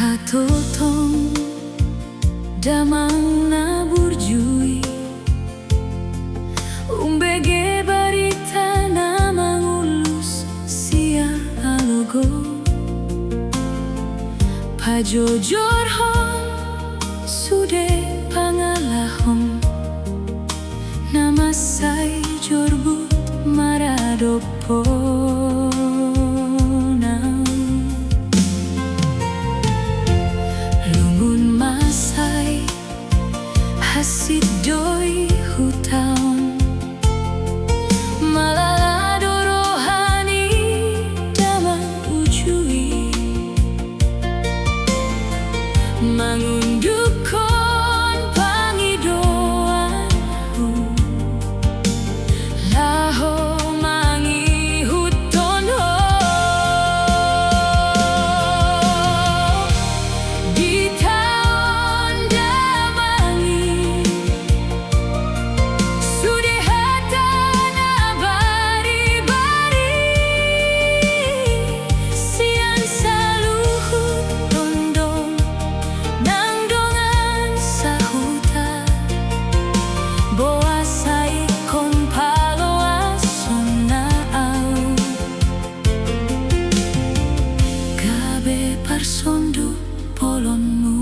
Hatotong damang na burjui umbege barita na mangulus sia alogo pajojorhon sude pangalahon namasay jorbut maradopo. Hasid doi hutaon malalado rohani damang ujui mangundukon pangidoanku laho mangihuton ho Sondu polonmu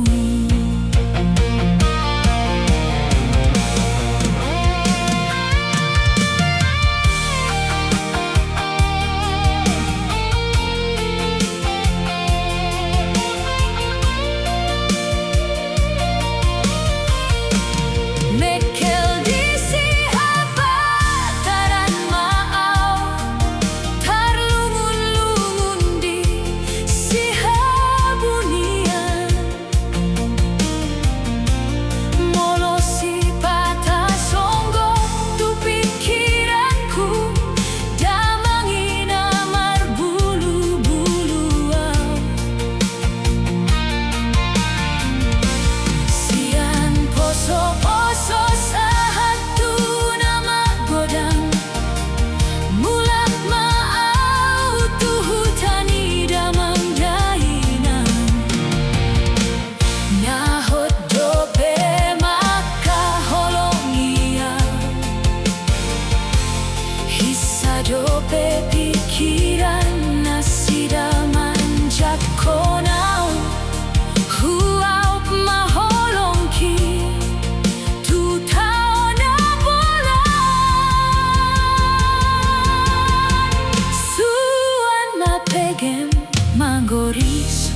dope pikiran nasida manjak konau huau maholongki tu taona bolan suan mapegem mangoris